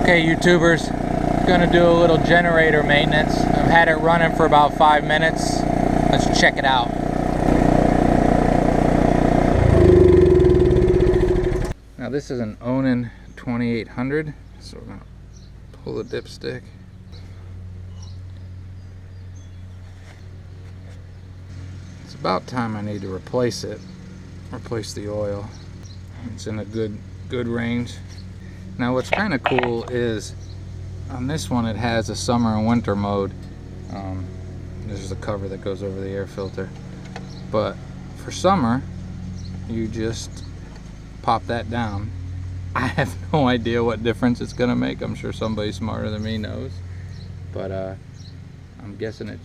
Okay, YouTubers, gonna do a little generator maintenance. I've had it running for about 5 minutes. Let's check it out. Now this is an Onan 2800, so we're gonna pull the dipstick. It's about time I need to replace it. Replace the oil. It's in a good range. Now what's kind of cool is on this one it has a summer and winter mode. There's a cover that goes over the air filter, but for summer you just pop that down. I have no idea what difference it's gonna make. I'm sure somebody smarter than me knows, but I'm guessing it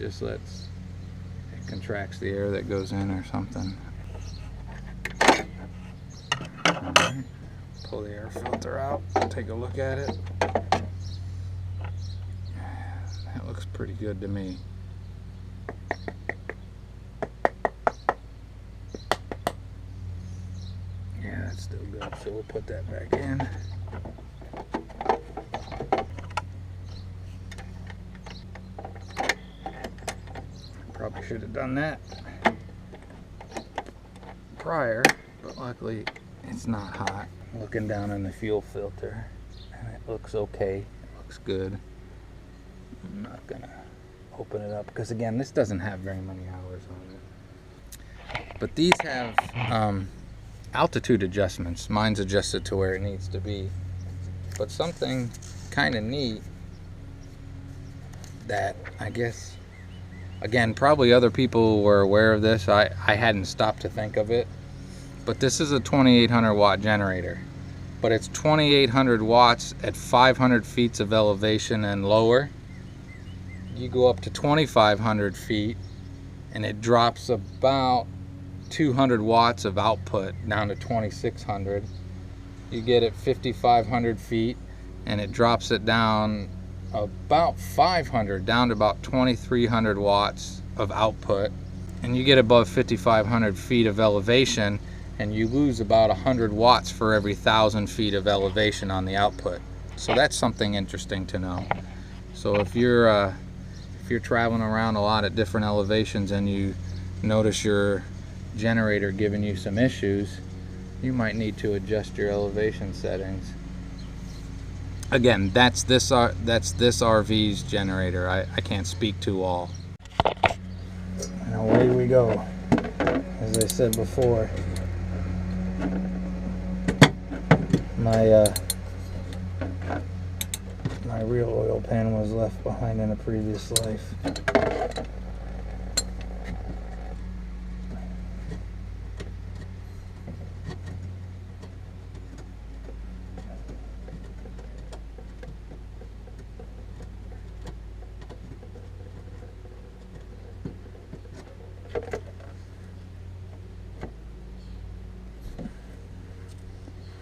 contracts the air that goes in or something. Right. Pull the air filter out, take a look at it. That looks pretty good to me. Yeah, that's still good, so we'll put that back in. Probably should have done that prior, but luckily it's not hot. Looking down on the fuel filter and it looks okay, it looks good. I'm not gonna open it up because again this doesn't have very many hours on it, but these have altitude adjustments. Mine's adjusted to where it needs to be, but something kind of neat that I guess again probably other people were aware of this, I hadn't stopped to think of it. But this is a 2800 watt generator, but it's 2800 watts at 500 feet of elevation and lower. You go up to 2500 feet and it drops about 200 watts of output down to 2600. You get at 5500 feet and it drops it down about 500 down to about 2300 watts of output, and you get above 5500 feet of elevation and you lose about 100 watts for every 1000 feet of elevation on the output. So that's something interesting to know. So if you're traveling around a lot at different elevations and you notice your generator giving you some issues, you might need to adjust your elevation settings. Again, that's this RV's generator. I can't speak to all. And away we go. As I said before, my real oil pan was left behind in a previous life.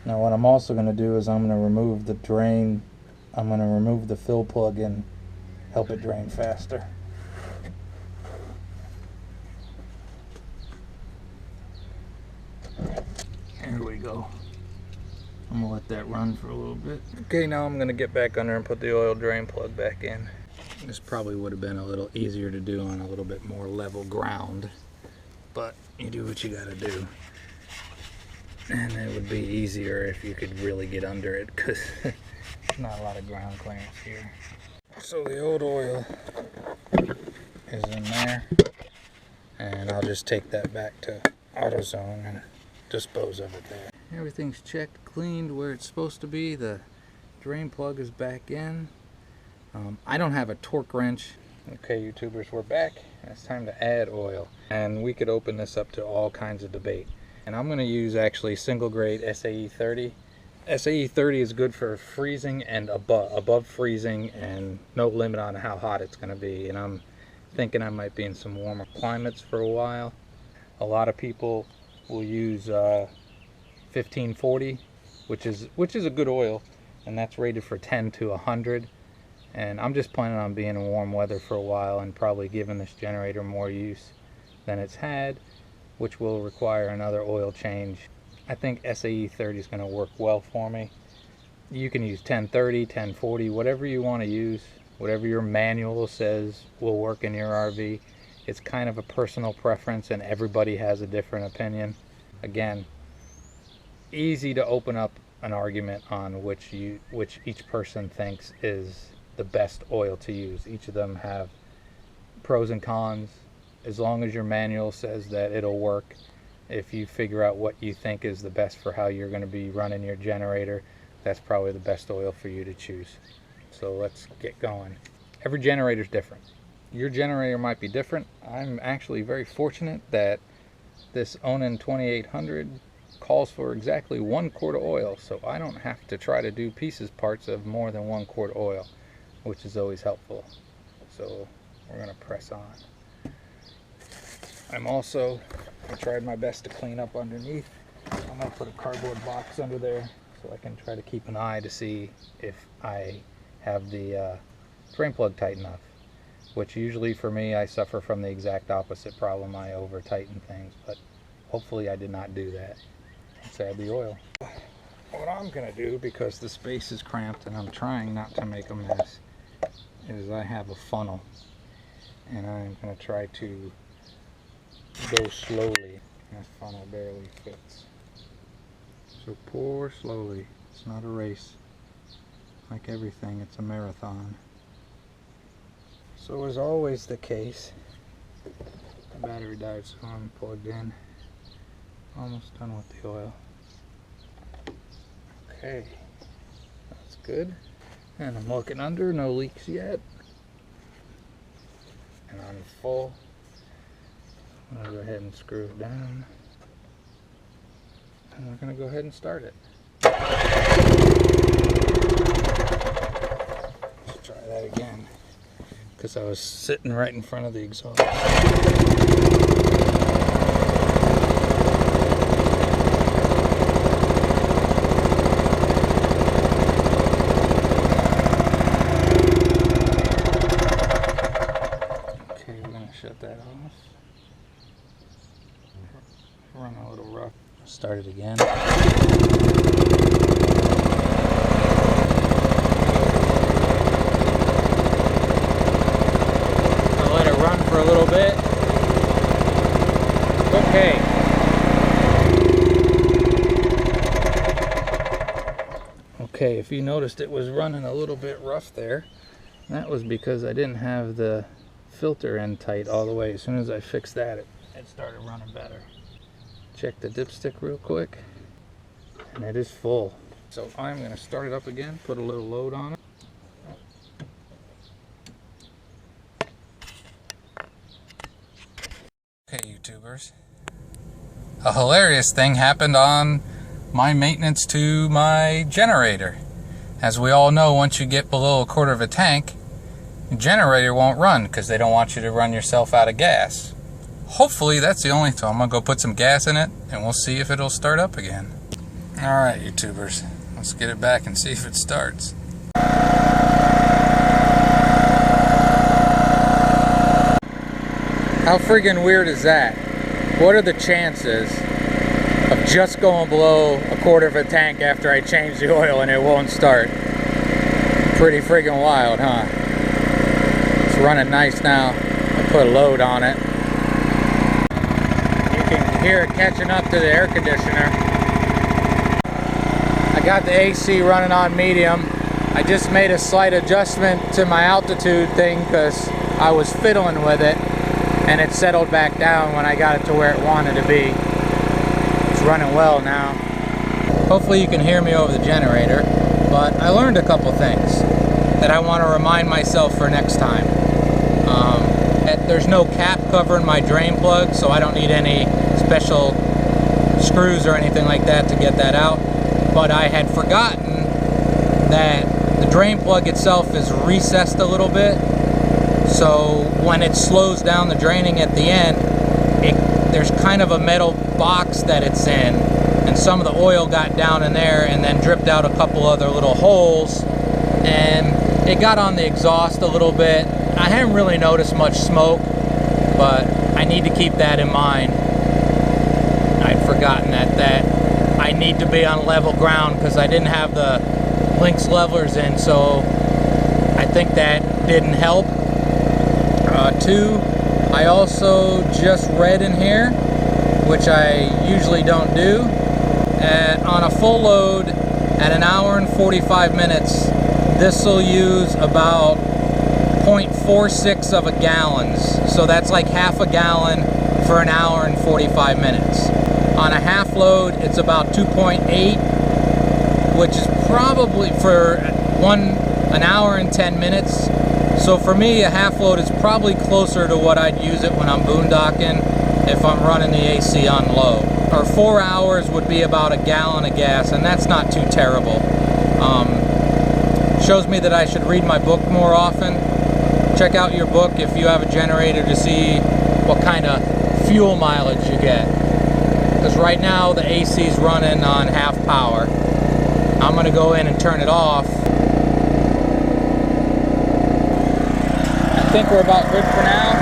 Now what I'm also going to do is I'm going to remove the drain. I'm going to remove the fill plug and help it drain faster. Here we go. I'm going to let that run for a little bit. Okay, now I'm going to get back under and put the oil drain plug back in. This probably would have been a little easier to do on a little bit more level ground, but you do what you got to do. And it would be easier if you could really get under it because there's not a lot of ground clearance here. So the old oil is in there, and I'll just take that back to AutoZone and dispose of it there. Everything's checked, cleaned where it's supposed to be. The drain plug is back in. I don't have a torque wrench. Okay, YouTubers, we're back, and it's time to add oil. And we could open this up to all kinds of debate. And I'm going to use actually single grade SAE 30. SAE 30 is good for freezing and above freezing, and no limit on how hot it's going to be. And I'm thinking I might be in some warmer climates for a while. A lot of people will use 1540, which is a good oil, and that's rated for 10 to 100. And I'm just planning on being in warm weather for a while and probably giving this generator more use than it's had, which will require another oil change. I think SAE 30 is going to work well for me. You can use 1030, 1040, whatever you want to use, whatever your manual says will work in your RV. It's kind of a personal preference and everybody has a different opinion. Again, easy to open up an argument on which each person thinks is the best oil to use. Each of them have pros and cons. As long as your manual says that it'll work, if you figure out what you think is the best for how you're going to be running your generator, that's probably the best oil for you to choose. So let's get going. Every generator is different. Your generator might be different. I'm actually very fortunate that this Onan 2800 calls for exactly 1 quart of oil, so I don't have to try to do parts of more than 1 quart of oil, which is always helpful. So we're going to press on. I tried my best to clean up underneath. I'm going to put a cardboard box under there so I can try to keep an eye to see if I have the drain plug tight enough, which usually for me, I suffer from the exact opposite problem. I over tighten things, but hopefully I did not do that. Let's add the oil. What I'm going to do, because the space is cramped and I'm trying not to make a mess, is I have a funnel and I'm going to try to go slowly. That funnel barely fits. So pour slowly. It's not a race. Like everything, it's a marathon. So as always the case, the battery died, so I'm plugged in. Almost done with the oil. Okay, that's good. And I'm looking under, no leaks yet. And I'm full. I'm gonna go ahead and screw it down. And we're gonna go ahead and start it. Let's try that again, because I was sitting right in front of the exhaust. Okay, we're gonna shut that off. Run a little rough. Start it again. I'll let it run for a little bit. Okay. Okay, if you noticed, it was running a little bit rough there. That was because I didn't have the filter end tight all the way. As soon as I fixed that, it started running better. Check the dipstick real quick, and it is full. So I'm going to start it up again, put a little load on it. Okay, YouTubers. A hilarious thing happened on my maintenance to my generator. As we all know, once you get below 1/4 of a tank, your generator won't run because they don't want you to run yourself out of gas. Hopefully that's the only time. I'm gonna go put some gas in it and we'll see if it'll start up again. Alright, YouTubers, let's get it back and see if it starts. How friggin' weird is that? What are the chances of just going below 1/4 of a tank after I change the oil and it won't start? Pretty friggin' wild, huh? It's running nice now. I put a load on it. Hear it catching up to the air conditioner. I got the AC running on medium. I just made a slight adjustment to my altitude thing because I was fiddling with it and it settled back down when I got it to where it wanted to be. It's running well now. Hopefully you can hear me over the generator, but I learned a couple things that I want to remind myself for next time. There's no cap covering my drain plug, so I don't need any special screws or anything like that to get that out. But I had forgotten that the drain plug itself is recessed a little bit, so when it slows down the draining at the end, there's kind of a metal box that it's in, and some of the oil got down in there and then dripped out a couple other little holes, and it got on the exhaust a little bit. I haven't really noticed much smoke, but I need to keep that in mind. I'd forgotten that I need to be on level ground because I didn't have the links levelers in, so I think that didn't help. Two, I also just read in here, which I usually don't do, on a full load at 1 hour and 45 minutes, this will use about 0.46 of a gallon. So that's like half a gallon for 1 hour and 45 minutes. On a half load, it's about 2.8, which is probably for 1 hour and 10 minutes. So for me, a half load is probably closer to what I'd use it when I'm boondocking if I'm running the AC on low. Or 4 hours would be about a gallon of gas, and that's not too terrible. Shows me that I should read my book more often. Check out your book if you have a generator to see what kind of fuel mileage you get. Because right now the AC is running on half power. I'm going to go in and turn it off. I think we're about good for now.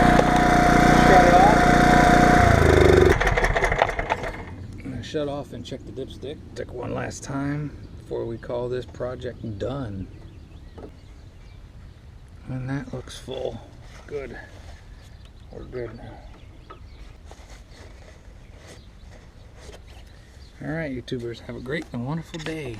Shut off and check the dipstick. Check one last time before we call this project done. And that looks full. Good. We're good now. Alright, YouTubers, have a great and wonderful day.